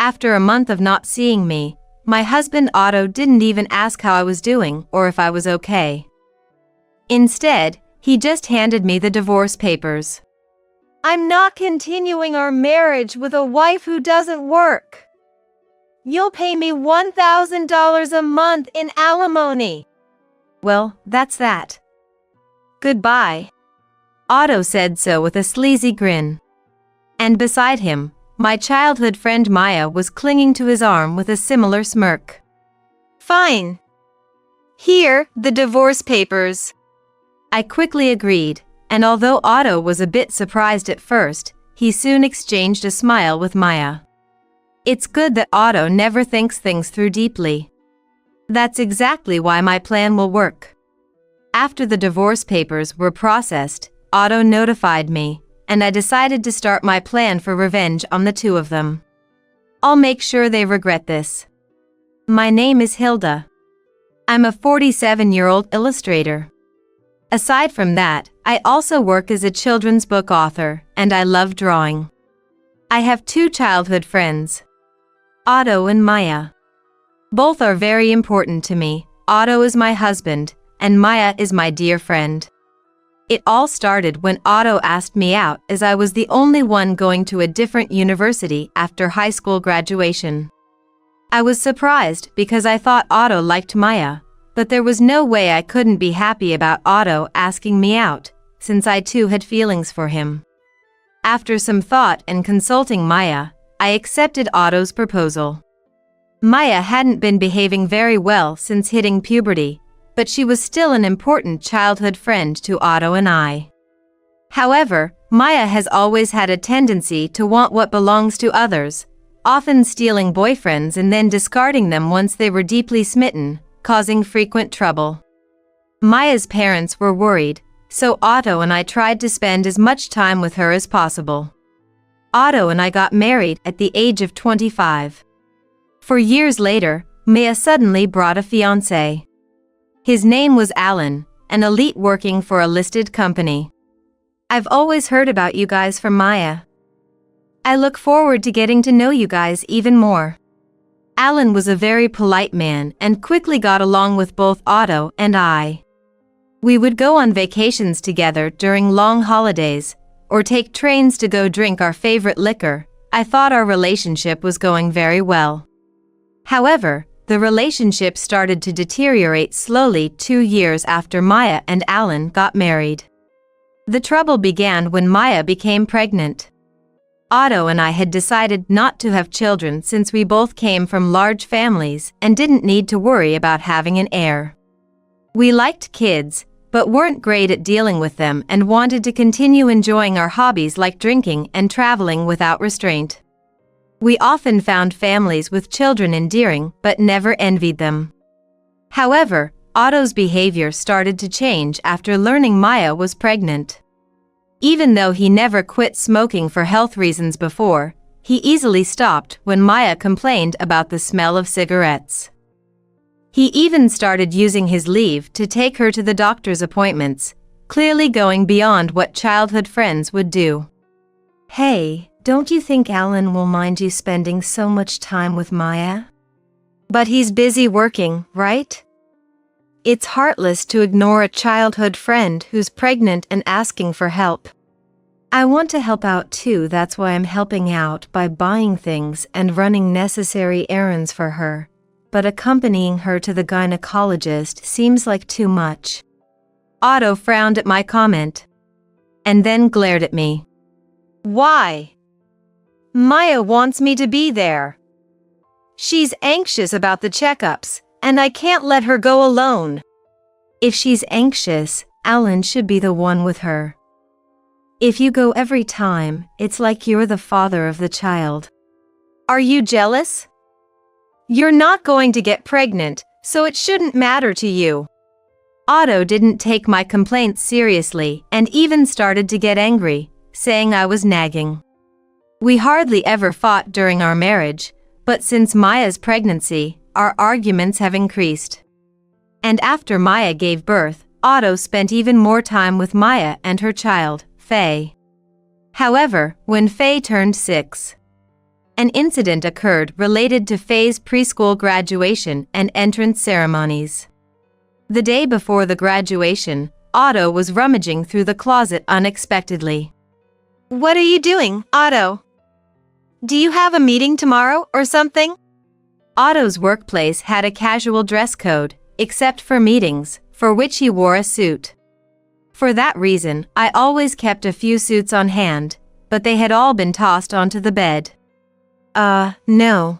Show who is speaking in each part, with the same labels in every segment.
Speaker 1: After a month of not seeing me, my husband Otto didn't even ask how I was doing or if I was okay. Instead, he just handed me the divorce papers. "I'm not continuing our marriage with a wife who doesn't work. You'll pay me $1,000 a month in alimony." Well, that's that. Goodbye. Otto said so with a sleazy grin. And beside him, my childhood friend Maya was clinging to his arm with a similar smirk. "Fine. Here, the divorce papers." I quickly agreed, and although Otto was a bit surprised at first, he soon exchanged a smile with Maya. It's good that Otto never thinks things through deeply. That's exactly why my plan will work. After the divorce papers were processed, Otto notified me, and I decided to start my plan for revenge on the two of them. I'll make sure they regret this. My name is Hilda. I'm a 47-year-old illustrator. Aside from that, I also work as a children's book author, and I love drawing. I have two childhood friends, Otto and Maya. Both are very important to me. Otto is my husband, and Maya is my dear friend. It all started when Otto asked me out as I was the only one going to a different university after high school graduation. I was surprised because I thought Otto liked Maya, but there was no way I couldn't be happy about Otto asking me out, since I too had feelings for him. After some thought and consulting Maya, I accepted Otto's proposal. Maya hadn't been behaving very well since hitting puberty, but she was still an important childhood friend to Otto and I. However, Maya has always had a tendency to want what belongs to others, often stealing boyfriends and then discarding them once they were deeply smitten, causing frequent trouble. Maya's parents were worried, so Otto and I tried to spend as much time with her as possible. Otto and I got married at the age of 25. 4 years later, Maya suddenly brought a fiancé. His name was Alan, an elite working for a listed company. I've always heard about you guys from Maya. I look forward to getting to know you guys even more. Alan was a very polite man and quickly got along with both Otto and I. We would go on vacations together during long holidays, or take trains to go drink our favorite liquor. I thought our relationship was going very well. However, the relationship started to deteriorate slowly 2 years after Maya and Alan got married. The trouble began when Maya became pregnant. Otto and I had decided not to have children since we both came from large families and didn't need to worry about having an heir. We liked kids, but weren't great at dealing with them and wanted to continue enjoying our hobbies like drinking and traveling without restraint. We often found families with children endearing but never envied them. However, Otto's behavior started to change after learning Maya was pregnant. Even though he never quit smoking for health reasons before, he easily stopped when Maya complained about the smell of cigarettes. He even started using his leave to take her to the doctor's appointments, clearly going beyond what childhood friends would do. "Hey, don't you think Alan will mind you spending so much time with Maya? But he's busy working, right? It's heartless to ignore a childhood friend who's pregnant and asking for help. I want to help out too, that's why I'm helping out by buying things and running necessary errands for her. But accompanying her to the gynecologist seems like too much." Otto frowned at my comment, and then glared at me. "Why? Maya wants me to be there. She's anxious about the checkups, and I can't let her go alone." "If she's anxious, Alan should be the one with her. If you go every time, it's like you're the father of the child." "Are you jealous? You're not going to get pregnant, so it shouldn't matter to you." Otto didn't take my complaints seriously and even started to get angry, saying I was nagging. We hardly ever fought during our marriage, but since Maya's pregnancy, our arguments have increased. And after Maya gave birth, Otto spent even more time with Maya and her child, Faye. However, when Faye turned 6, An incident occurred related to Faye's preschool graduation and entrance ceremonies. The day before the graduation, Otto was rummaging through the closet unexpectedly. "What are you doing, Otto? Do you have a meeting tomorrow or something?" Otto's workplace had a casual dress code, except for meetings, for which he wore a suit. For that reason, I always kept a few suits on hand, but they had all been tossed onto the bed. No.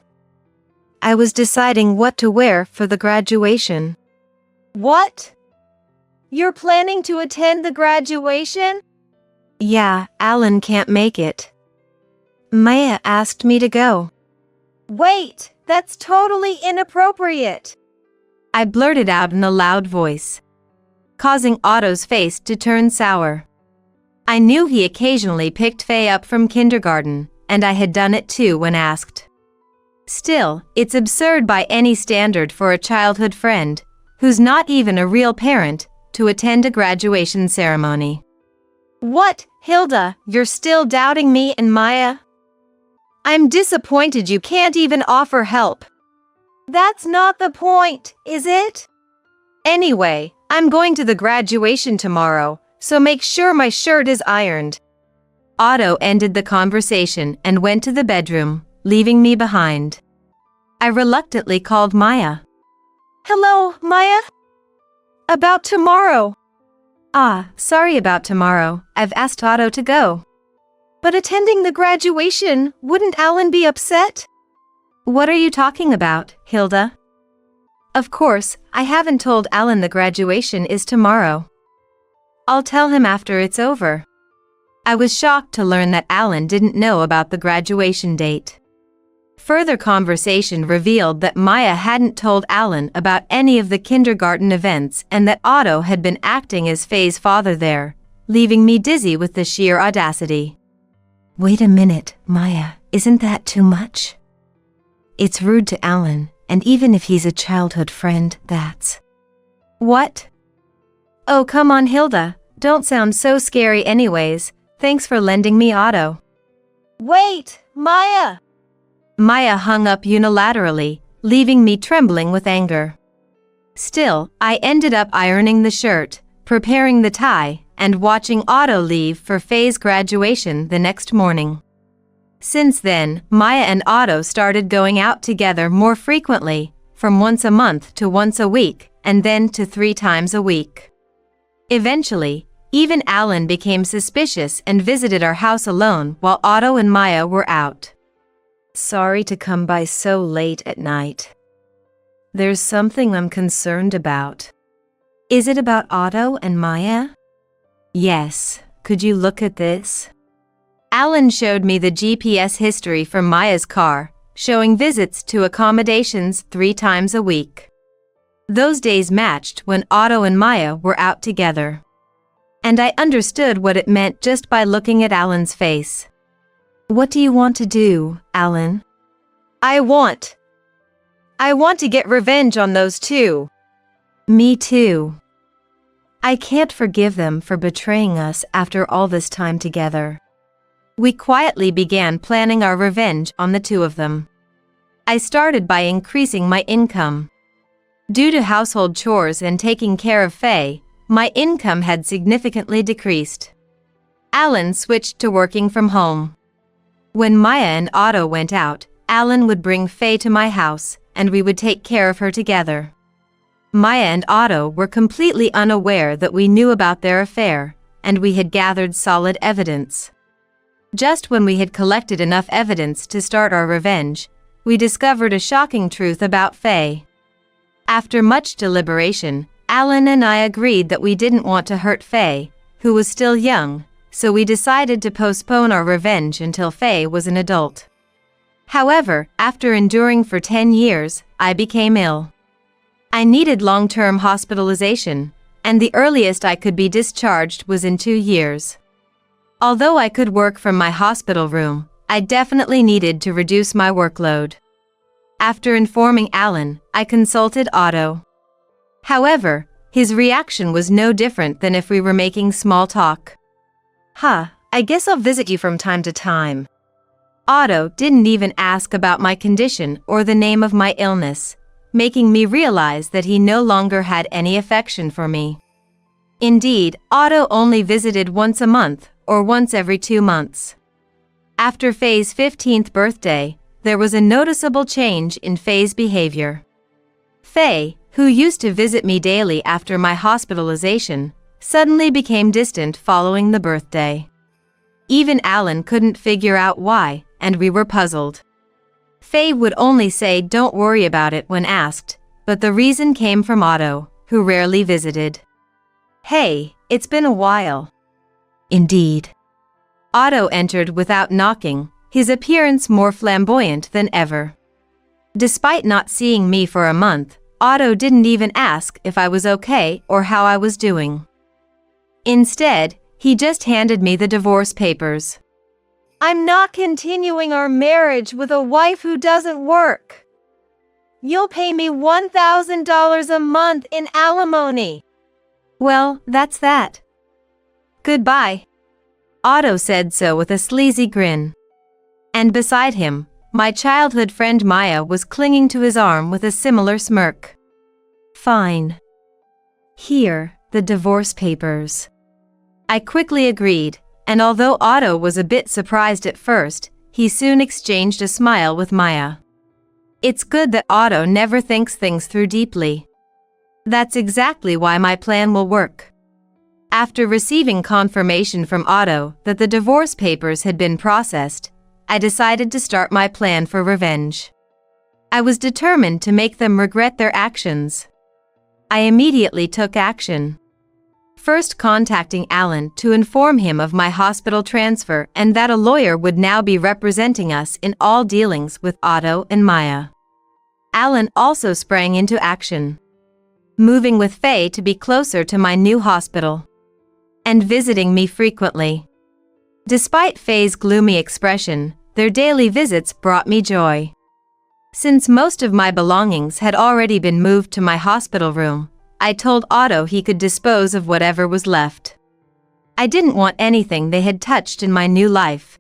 Speaker 1: I was deciding what to wear for the graduation." "What? You're planning to attend the graduation?" "Yeah, Alan can't make it. Maya asked me to go." "Wait, that's totally inappropriate," I blurted out in a loud voice, causing Otto's face to turn sour. I knew he occasionally picked Faye up from kindergarten, and I had done it too when asked. Still, it's absurd by any standard for a childhood friend, who's not even a real parent, to attend a graduation ceremony. "What, Hilda, you're still doubting me and Maya? I'm disappointed you can't even offer help." "That's not the point, is it? Anyway, I'm going to the graduation tomorrow, so make sure my shirt is ironed." Otto ended the conversation and went to the bedroom, leaving me behind. I reluctantly called Maya. "Hello, Maya? About tomorrow." Sorry about tomorrow. I've asked Otto to go." "But attending the graduation, wouldn't Alan be upset?" "What are you talking about, Hilda?" "Of course, I haven't told Alan the graduation is tomorrow. I'll tell him after it's over." I was shocked to learn that Alan didn't know about the graduation date. Further conversation revealed that Maya hadn't told Alan about any of the kindergarten events and that Otto had been acting as Faye's father there, leaving me dizzy with the sheer audacity. "Wait a minute, Maya, isn't that too much? It's rude to Alan, and even if he's a childhood friend, that's..." "What?" "Oh, come on, Hilda, don't sound so scary anyways. Thanks for lending me Otto." "Wait, Maya!" Maya hung up unilaterally, leaving me trembling with anger. Still, I ended up ironing the shirt, preparing the tie, and watching Otto leave for Faye's graduation the next morning. Since then, Maya and Otto started going out together more frequently, from once a month to once a week, and then to 3 times a week. Eventually, even Alan became suspicious and visited our house alone while Otto and Maya were out. "Sorry to come by so late at night. There's something I'm concerned about." "Is it about Otto and Maya?" "Yes, could you look at this?" Alan showed me the GPS history from Maya's car, showing visits to accommodations 3 times a week. Those days matched when Otto and Maya were out together. And I understood what it meant just by looking at Alan's face. "What do you want to do, Alan?" I want to get revenge on those two." "Me too. I can't forgive them for betraying us after all this time together." We quietly began planning our revenge on the two of them. I started by increasing my income. Due to household chores and taking care of Faye, my income had significantly decreased. Alan switched to working from home. When Maya and Otto went out, Alan would bring Faye to my house, and we would take care of her together. Maya and Otto were completely unaware that we knew about their affair, and we had gathered solid evidence. Just when we had collected enough evidence to start our revenge, we discovered a shocking truth about Faye. After much deliberation, Alan and I agreed that we didn't want to hurt Faye, who was still young, so we decided to postpone our revenge until Faye was an adult. However, after enduring for 10 years, I became ill. I needed long-term hospitalization, and the earliest I could be discharged was in 2 years. Although I could work from my hospital room, I definitely needed to reduce my workload. After informing Alan, I consulted Otto. However, his reaction was no different than if we were making small talk. I guess I'll visit you from time to time. Otto didn't even ask about my condition or the name of my illness, making me realize that he no longer had any affection for me. Indeed, Otto only visited once a month or once every 2 months. After Faye's 15th birthday, there was a noticeable change in Faye's behavior. Faye, who used to visit me daily after my hospitalization, suddenly became distant following the birthday. Even Alan couldn't figure out why, and we were puzzled. Faye would only say don't worry about it when asked, but the reason came from Otto, who rarely visited. Hey, it's been a while. Indeed. Otto entered without knocking, his appearance more flamboyant than ever. Despite not seeing me for a month, Otto didn't even ask if I was okay or how I was doing. Instead, he just handed me the divorce papers. I'm not continuing our marriage with a wife who doesn't work. You'll pay me $1,000 a month in alimony. Well, that's that. Goodbye. Otto said so with a sleazy grin. And beside him, my childhood friend Maya was clinging to his arm with a similar smirk. Fine. Here, the divorce papers. I quickly agreed, and although Otto was a bit surprised at first, he soon exchanged a smile with Maya. It's good that Otto never thinks things through deeply. That's exactly why my plan will work. After receiving confirmation from Otto that the divorce papers had been processed, I decided to start my plan for revenge. I was determined to make them regret their actions. I immediately took action. First contacting Alan to inform him of my hospital transfer and that a lawyer would now be representing us in all dealings with Otto and Maya. Alan also sprang into action, moving with Faye to be closer to my new hospital and visiting me frequently. Despite Faye's gloomy expression, their daily visits brought me joy. Since most of my belongings had already been moved to my hospital room, I told Otto he could dispose of whatever was left. I didn't want anything they had touched in my new life.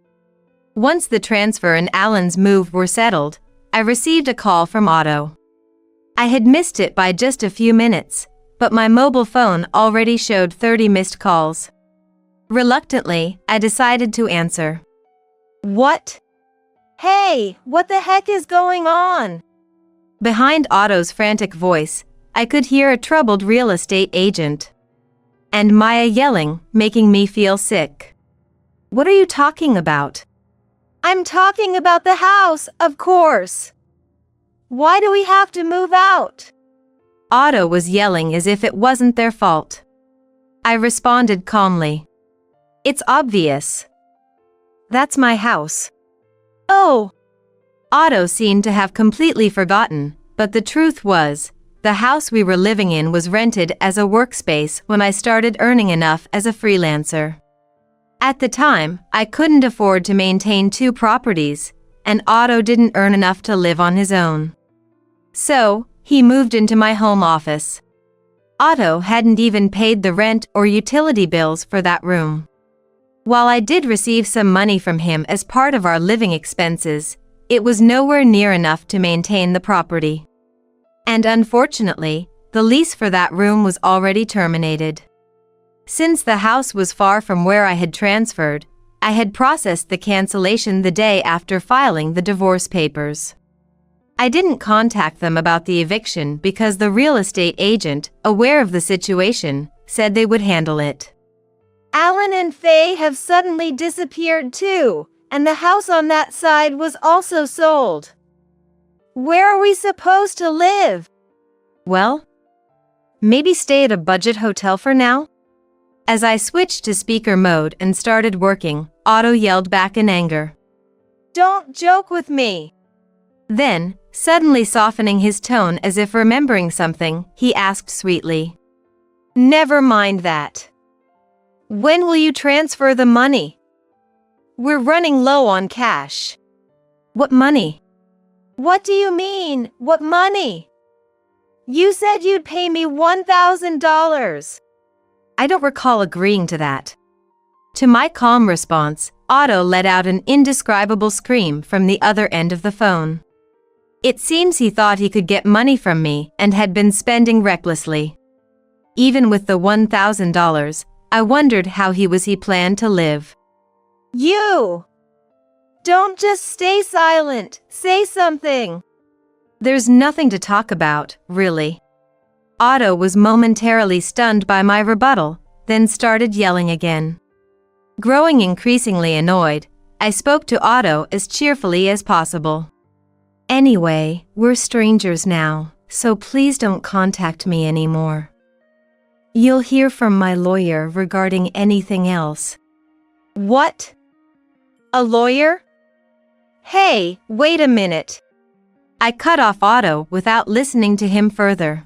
Speaker 1: Once the transfer and Alan's move were settled, I received a call from Otto. I had missed it by just a few minutes, but my mobile phone already showed 30 missed calls. Reluctantly, I decided to answer. What? Hey, what the heck is going on? Behind Otto's frantic voice, I could hear a troubled real estate agent and Maya yelling, making me feel sick. What are you talking about? I'm talking about the house, of course. Why do we have to move out? Otto was yelling as if it wasn't their fault. I responded calmly. It's obvious. That's my house. Oh. Otto seemed to have completely forgotten, but the truth was, the house we were living in was rented as a workspace when I started earning enough as a freelancer. At the time, I couldn't afford to maintain 2 properties, and Otto didn't earn enough to live on his own. So, he moved into my home office. Otto hadn't even paid the rent or utility bills for that room. While I did receive some money from him as part of our living expenses, it was nowhere near enough to maintain the property. And unfortunately, the lease for that room was already terminated. Since the house was far from where I had transferred, I had processed the cancellation the day after filing the divorce papers. I didn't contact them about the eviction because the real estate agent, aware of the situation, said they would handle it. Alan and Faye have suddenly disappeared too, and the house on that side was also sold. Where are we supposed to live? Well, maybe stay at a budget hotel for now? As I switched to speaker mode and started working, Otto yelled back in anger. Don't joke with me. Then, suddenly softening his tone as if remembering something, he asked sweetly. Never mind that. When will you transfer the money? We're running low on cash. What money? What do you mean, what money? You said you'd pay me $1,000. I don't recall agreeing to that. To my calm response, Otto let out an indescribable scream from the other end of the phone. It seems he thought he could get money from me and had been spending recklessly. Even with the $1,000, I wondered how he planned to live.
Speaker 2: You! Don't just stay silent. Say something.
Speaker 1: There's nothing to talk about, really. Otto was momentarily stunned by my rebuttal, then started yelling again. Growing increasingly annoyed, I spoke to Otto as cheerfully as possible. Anyway, we're strangers now, so please don't contact me anymore. You'll hear from my lawyer regarding anything else.
Speaker 2: What? A lawyer? Hey, wait a minute.
Speaker 1: I cut off Otto without listening to him further.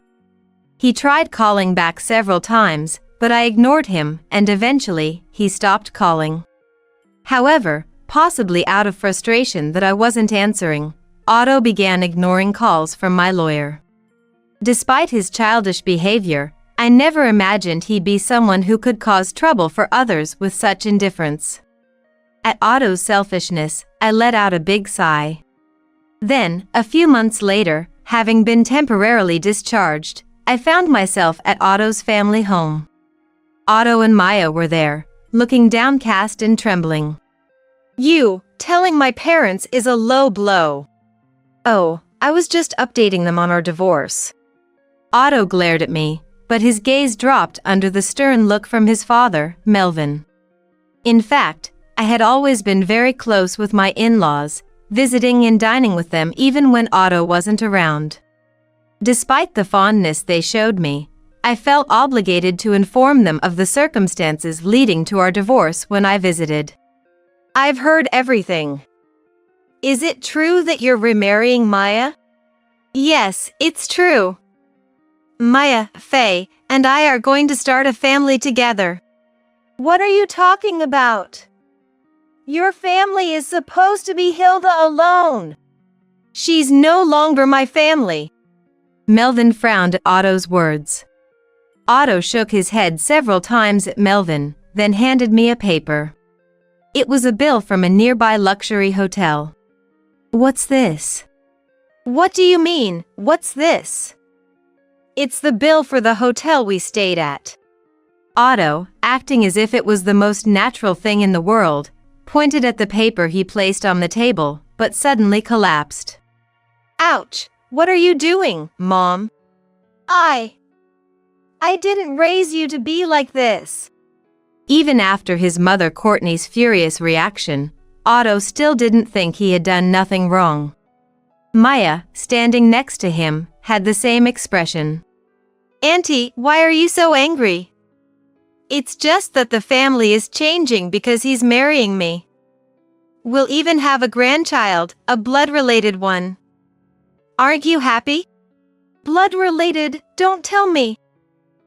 Speaker 1: He tried calling back several times, but I ignored him, and eventually, he stopped calling. However, possibly out of frustration that I wasn't answering, Otto began ignoring calls from my lawyer. Despite his childish behavior, I never imagined he'd be someone who could cause trouble for others with such indifference. At Otto's selfishness, I let out a big sigh. Then, a few months later, having been temporarily discharged, I found myself at Otto's family home. Otto and Maya were there, looking downcast and trembling.
Speaker 2: You, telling my parents is a low blow.
Speaker 1: Oh, I was just updating them on our divorce. Otto glared at me, but his gaze dropped under the stern look from his father, Melvin. In fact, I had always been very close with my in-laws, visiting and dining with them even when Otto wasn't around. Despite the fondness they showed me, I felt obligated to inform them of the circumstances leading to our divorce when I visited.
Speaker 2: I've heard everything. Is it true that you're remarrying Maya?
Speaker 1: Yes, it's true.
Speaker 2: Maya, Faye, and I are going to start a family together. What are you talking about? Your family is supposed to be Hilda alone.
Speaker 1: She's no longer my family. Melvin frowned at Otto's words. Otto shook his head several times at Melvin, then handed me a paper. It was a bill from a nearby luxury hotel. What's this?
Speaker 2: What do you mean, what's this? It's the bill for the hotel we stayed at.
Speaker 1: Otto, acting as if it was the most natural thing in the world, pointed at the paper he placed on the table, but suddenly collapsed.
Speaker 2: Ouch! What are you doing, Mom? I didn't raise you to be like this.
Speaker 1: Even after his mother Courtney's furious reaction, Otto still didn't think he had done nothing wrong. Maya, standing next to him, had the same expression.
Speaker 2: Auntie, why are you so angry? It's just that the family is changing because he's marrying me. We'll even have a grandchild, a blood-related one. Aren't you happy? Blood-related, don't tell me.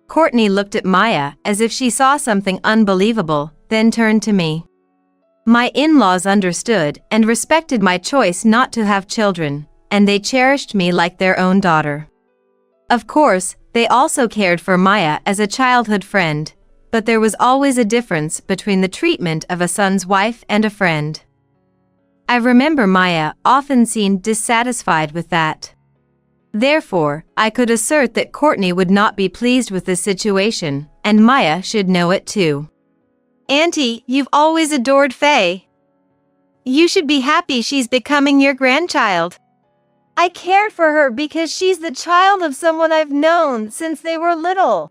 Speaker 1: Courtney looked at Maya as if she saw something unbelievable, then turned to me. My in-laws understood and respected my choice not to have children, and they cherished me like their own daughter. Of course, they also cared for Maya as a childhood friend, but there was always a difference between the treatment of a son's wife and a friend. I remember Maya often seemed dissatisfied with that. Therefore, I could assert that Courtney would not be pleased with the situation, and Maya should know it too.
Speaker 2: Auntie, you've always adored Faye. You should be happy she's becoming your grandchild. I cared for her because she's the child of someone I've known since they were little.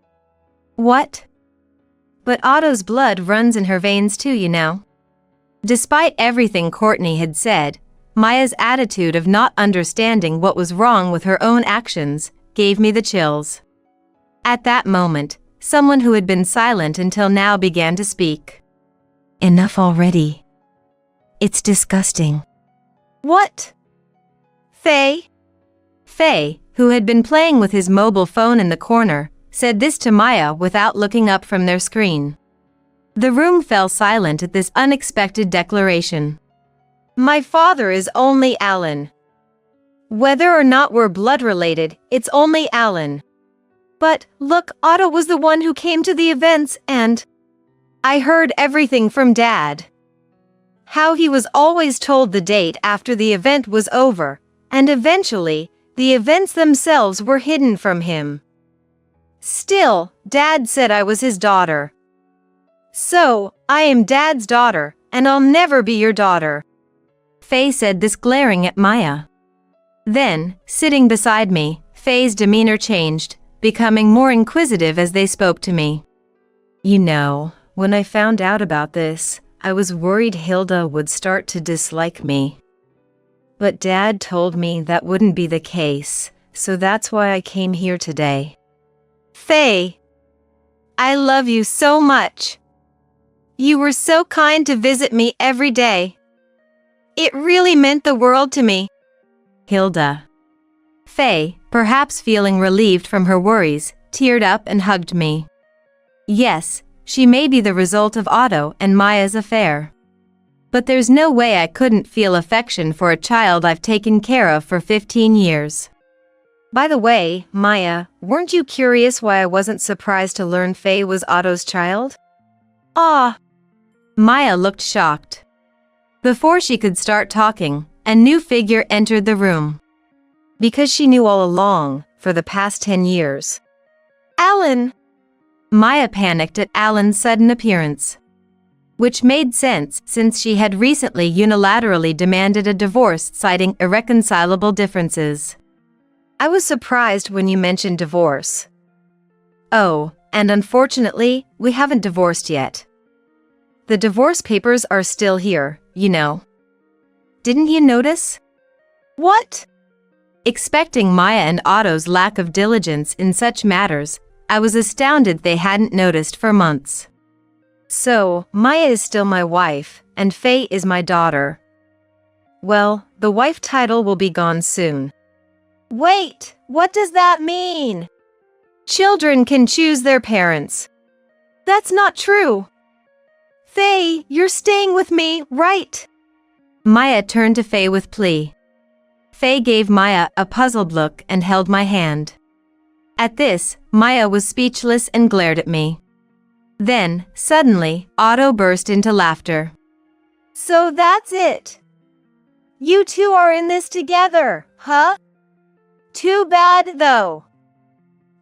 Speaker 1: What? But Otto's blood runs in her veins too, you know. Despite everything Courtney had said, Maya's attitude of not understanding what was wrong with her own actions gave me the chills. At that moment, someone who had been silent until now began to speak. Enough already. It's disgusting.
Speaker 2: What? Faye?
Speaker 1: Faye, who had been playing with his mobile phone in the corner, said this to Maya without looking up from their screen. The room fell silent at this unexpected declaration.
Speaker 2: My father is only Alan. Whether or not we're blood-related, it's only Alan. But, look, Otto was the one who came to the events and I heard everything from Dad. how he was always told the date after the event was over, and eventually, the events themselves were hidden from him. Still, Dad said I was his daughter. So, I am Dad's daughter, and I'll never be your daughter.
Speaker 1: Faye said this glaring at Maya. Then, sitting beside me, Faye's demeanor changed, becoming more inquisitive as they spoke to me. You know, when I found out about this, I was worried Hilda would start to dislike me. But Dad told me that wouldn't be the case, so that's why I came here today.
Speaker 2: Faye, I love you so much. You were so kind to visit me every day. It really meant the world to me.
Speaker 1: Hilda. Faye, perhaps feeling relieved from her worries, teared up and hugged me. Yes, she may be the result of Otto and Maya's affair. But there's no way I couldn't feel affection for a child I've taken care of for 15 years. By the way, Maya, weren't you curious why I wasn't surprised to learn Faye was Otto's child?
Speaker 2: Ah.
Speaker 1: Maya looked shocked. Before she could start talking, a new figure entered the room. Because she knew all along, for the past 10 years.
Speaker 2: Alan!
Speaker 1: Maya panicked at Alan's sudden appearance. Which made sense since she had recently unilaterally demanded a divorce citing irreconcilable differences. I was surprised when you mentioned divorce. Oh, and unfortunately, we haven't divorced yet. The divorce papers are still here, you know. Didn't you notice?
Speaker 2: What?
Speaker 1: Expecting Maya and Otto's lack of diligence in such matters, I was astounded they hadn't noticed for months. So, Maya is still my wife, and Faye is my daughter. Well, the wife title will be gone soon.
Speaker 2: Wait, what does that mean?
Speaker 1: Children can choose their parents.
Speaker 2: That's not true. Faye, you're staying with me, right?
Speaker 1: Maya turned to Faye with plea. Faye gave Maya a puzzled look and held my hand. At this, Maya was speechless and glared at me. Then, suddenly, Otto burst into laughter.
Speaker 2: So that's it. You two are in this together, huh? Too bad, though.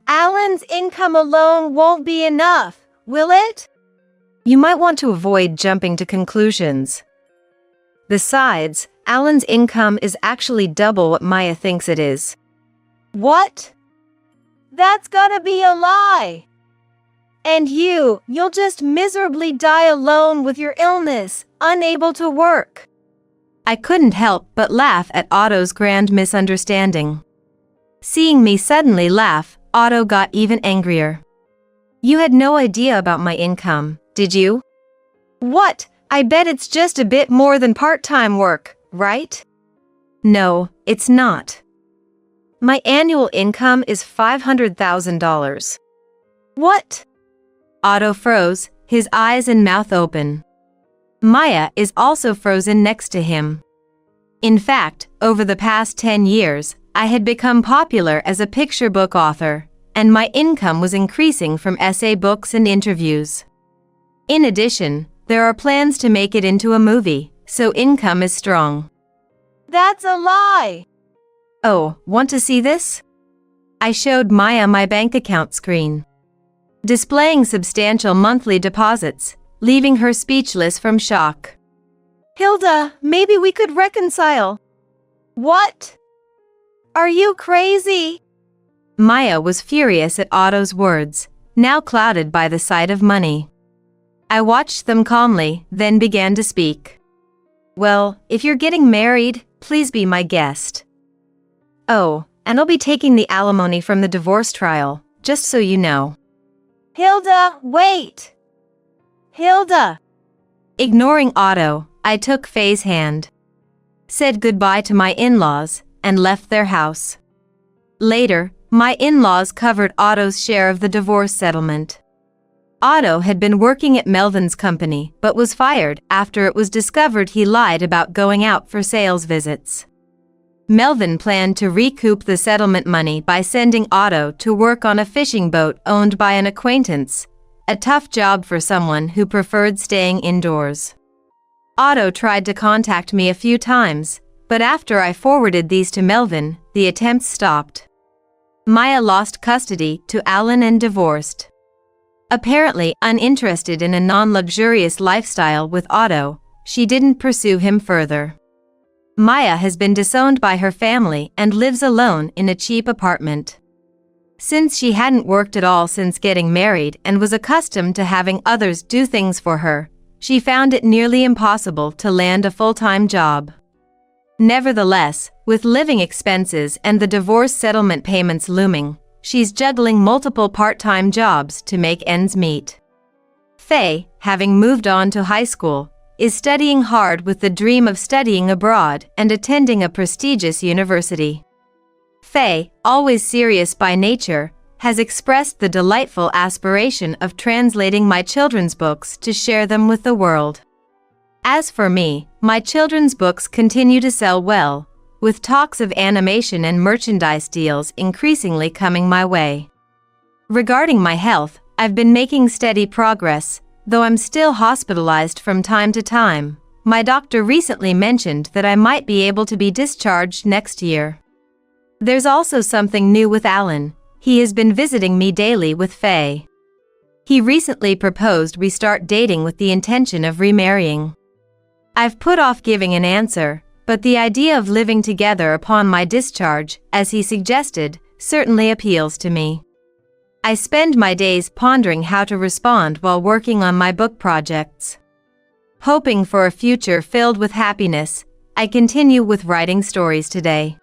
Speaker 2: Alan's income alone won't be enough, will it?
Speaker 1: You might want to avoid jumping to conclusions. Besides, Alan's income is actually double what Maya thinks it is.
Speaker 2: What? That's gotta be a lie. And you'll just miserably die alone with your illness, unable to work.
Speaker 1: I couldn't help but laugh at Otto's grand misunderstanding. Seeing me suddenly laugh, Otto got even angrier. You had no idea about my income, did you?
Speaker 2: What? I bet it's just a bit more than part-time work, right?
Speaker 1: No, it's not. My annual income is $500,000.
Speaker 2: What?
Speaker 1: Otto froze, his eyes and mouth open. Maya is also frozen next to him. In fact, over the past 10 years, I had become popular as a picture book author, and my income was increasing from essay books and interviews. In addition, there are plans to make it into a movie, so income is strong.
Speaker 2: That's a lie!
Speaker 1: Oh, want to see this? I showed Maya my bank account screen, displaying substantial monthly deposits, leaving her speechless from shock.
Speaker 2: Hilda, maybe we could reconcile. What? Are you crazy?
Speaker 1: Maya was furious at Otto's words, now clouded by the sight of money. I watched them calmly, then began to speak. Well, if you're getting married, please be my guest. Oh, and I'll be taking the alimony from the divorce trial, just so you know.
Speaker 2: Hilda, wait! Hilda!
Speaker 1: Ignoring Otto, I took Faye's hand, said goodbye to my in-laws, and left their house. Later, my in-laws covered Otto's share of the divorce settlement. Otto had been working at Melvin's company but was fired after it was discovered he lied about going out for sales visits. Melvin planned to recoup the settlement money by sending Otto to work on a fishing boat owned by an acquaintance, a tough job for someone who preferred staying indoors. Otto tried to contact me a few times, but after I forwarded these to Melvin, the attempts stopped. Maya lost custody to Alan and divorced. Apparently uninterested in a non-luxurious lifestyle with Otto, she didn't pursue him further. Maya has been disowned by her family and lives alone in a cheap apartment. Since she hadn't worked at all since getting married and was accustomed to having others do things for her, she found it nearly impossible to land a full-time job. Nevertheless, with living expenses and the divorce settlement payments looming, she's juggling multiple part-time jobs to make ends meet. Faye, having moved on to high school, is studying hard with the dream of studying abroad and attending a prestigious university. Faye, always serious by nature, has expressed the delightful aspiration of translating my children's books to share them with the world. As for me, my children's books continue to sell well, with talks of animation and merchandise deals increasingly coming my way. Regarding my health, I've been making steady progress, though I'm still hospitalized from time to time. My doctor recently mentioned that I might be able to be discharged next year. There's also something new with Alan. He has been visiting me daily with Faye. He recently proposed we start dating with the intention of remarrying. I've put off giving an answer, but the idea of living together upon my discharge, as he suggested, certainly appeals to me. I spend my days pondering how to respond while working on my book projects. Hoping for a future filled with happiness, I continue with writing stories today.